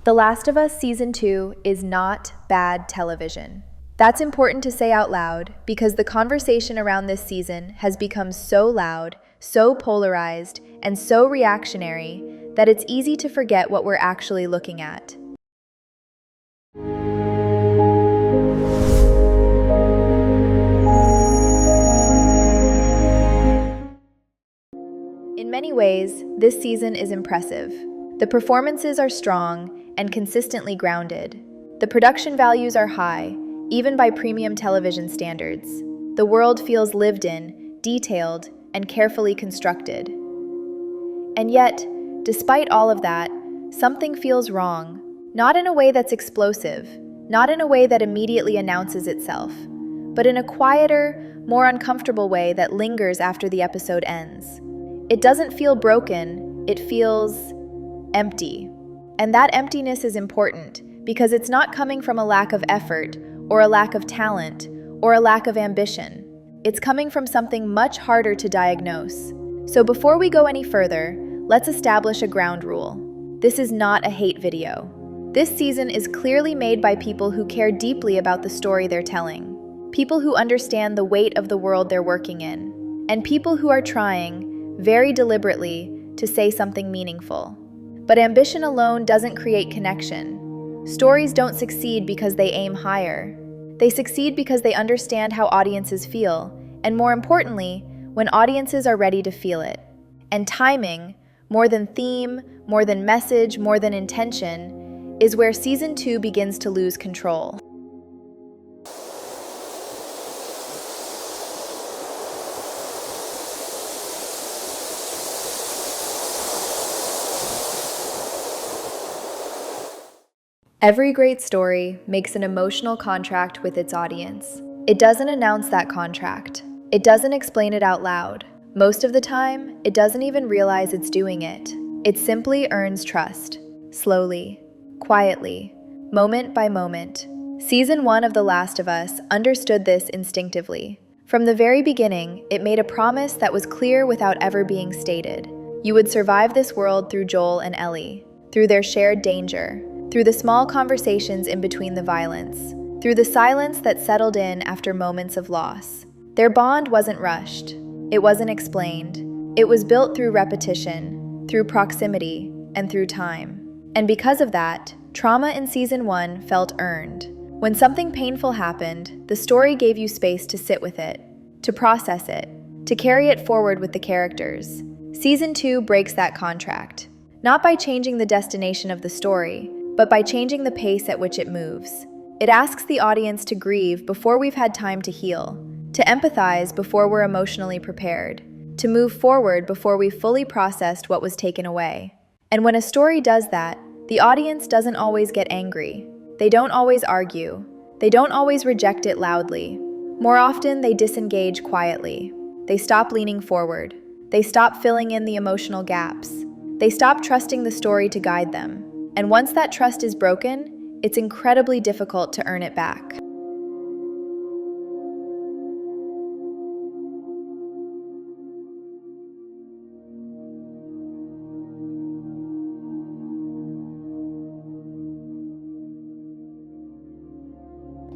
The Last of Us Season 2 is not bad television. That's important to say out loud because the conversation around this season has become so loud, so polarized, and so reactionary that it's easy to forget what we're actually looking at. In many ways, this season is impressive. The performances are strong and consistently grounded. The production values are high, even by premium television standards. The world feels lived in, detailed, and carefully constructed. And yet, despite all of that, something feels wrong. Not in a way that's explosive, not in a way that immediately announces itself, but in a quieter, more uncomfortable way that lingers after the episode ends. It doesn't feel broken, it feels empty. And that emptiness is important because it's not coming from a lack of effort or a lack of talent or a lack of ambition. It's coming from something much harder to diagnose. So before we go any further, let's establish a ground rule. This is not a hate video. This season is clearly made by people who care deeply about the story they're telling, people who understand the weight of the world they're working in, and people who are trying, very deliberately, to say something meaningful. But ambition alone doesn't create connection. Stories don't succeed because they aim higher. They succeed because they understand how audiences feel, and more importantly, when audiences are ready to feel it. And timing, more than theme, more than message, more than intention, is where Season 2 begins to lose control. Every great story makes an emotional contract with its audience. It doesn't announce that contract. It doesn't explain it out loud. Most of the time, it doesn't even realize it's doing it. It simply earns trust, slowly, quietly, moment by moment. Season 1 of The Last of Us understood this instinctively. From the very beginning, it made a promise that was clear without ever being stated. You would survive this world through Joel and Ellie, through their shared danger, through the small conversations in between the violence, through the silence that settled in after moments of loss. Their bond wasn't rushed. It wasn't explained. It was built through repetition, through proximity, and through time. And because of that, trauma in Season 1 felt earned. When something painful happened, the story gave you space to sit with it, to process it, to carry it forward with the characters. Season 2 breaks that contract, not by changing the destination of the story, but by changing the pace at which it moves. It asks the audience to grieve before we've had time to heal, to empathize before we're emotionally prepared, to move forward before we've fully processed what was taken away. And when a story does that, the audience doesn't always get angry. They don't always argue. They don't always reject it loudly. More often, they disengage quietly. They stop leaning forward. They stop filling in the emotional gaps. They stop trusting the story to guide them. And once that trust is broken, it's incredibly difficult to earn it back.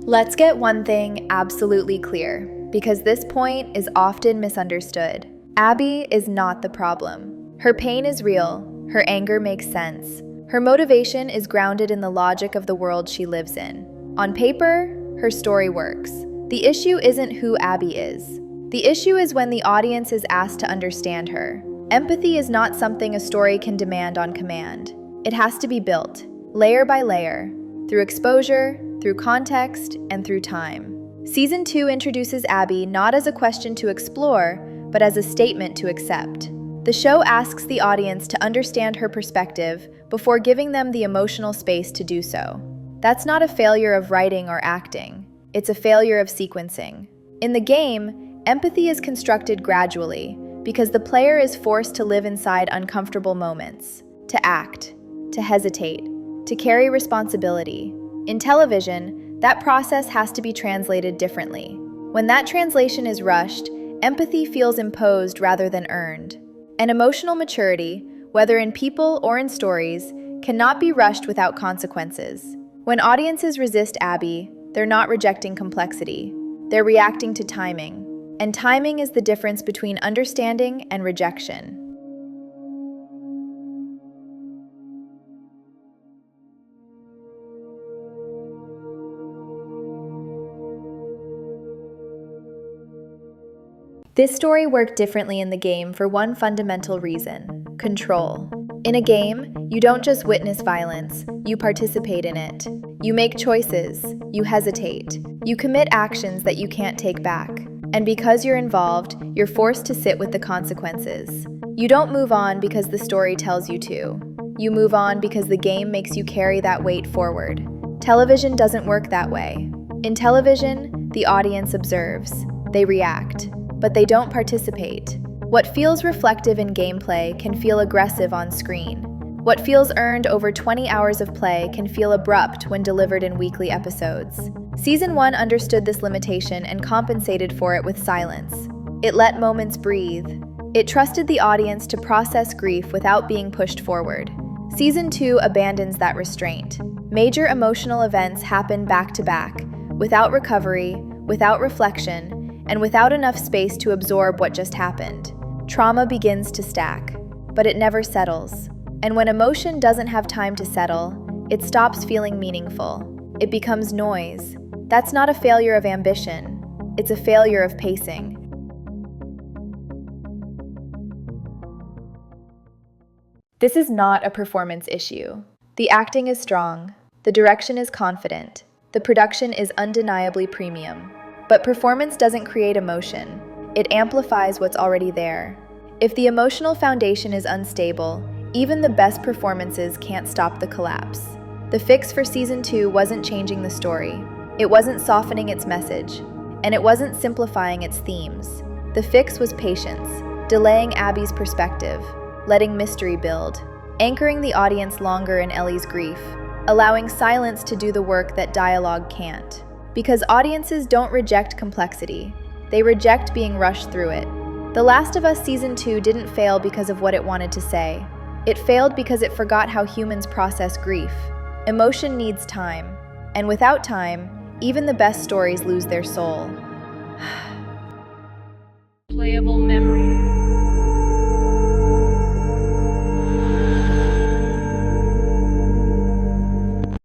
Let's get one thing absolutely clear, because this point is often misunderstood. Abby is not the problem. Her pain is real. Her anger makes sense. Her motivation is grounded in the logic of the world she lives in. On paper, her story works. The issue isn't who Abby is. The issue is when the audience is asked to understand her. Empathy is not something a story can demand on command. It has to be built, layer by layer, through exposure, through context, and through time. Season 2 introduces Abby not as a question to explore, but as a statement to accept. The show asks the audience to understand her perspective before giving them the emotional space to do so. That's not a failure of writing or acting. It's a failure of sequencing. In the game, empathy is constructed gradually because the player is forced to live inside uncomfortable moments, to act, to hesitate, to carry responsibility. In television, that process has to be translated differently. When that translation is rushed, empathy feels imposed rather than earned. And emotional maturity, whether in people or in stories, cannot be rushed without consequences. When audiences resist Abby, they're not rejecting complexity. They're reacting to timing. And timing is the difference between understanding and rejection. This story worked differently in the game for one fundamental reason: control. In a game, you don't just witness violence, you participate in it. You make choices, you hesitate, you commit actions that you can't take back. And because you're involved, you're forced to sit with the consequences. You don't move on because the story tells you to. You move on because the game makes you carry that weight forward. Television doesn't work that way. In television, the audience observes. They react. But they don't participate. What feels reflective in gameplay can feel aggressive on screen. What feels earned over 20 hours of play can feel abrupt when delivered in weekly episodes. Season 1 understood this limitation and compensated for it with silence. It let moments breathe. It trusted the audience to process grief without being pushed forward. Season 2 abandons that restraint. Major emotional events happen back to back, without recovery, without reflection, and without enough space to absorb what just happened. Trauma begins to stack, but it never settles. And when emotion doesn't have time to settle, it stops feeling meaningful. It becomes noise. That's not a failure of ambition. It's a failure of pacing. This is not a performance issue. The acting is strong. The direction is confident. The production is undeniably premium. But performance doesn't create emotion. It amplifies what's already there. If the emotional foundation is unstable, even the best performances can't stop the collapse. The fix for Season 2 wasn't changing the story. It wasn't softening its message. And it wasn't simplifying its themes. The fix was patience, delaying Abby's perspective, letting mystery build, anchoring the audience longer in Ellie's grief, allowing silence to do the work that dialogue can't. Because audiences don't reject complexity, they reject being rushed through it. The Last of Us Season 2 didn't fail because of what it wanted to say. It failed because it forgot how humans process grief. Emotion needs time, and without time, even the best stories lose their soul. Playable memory.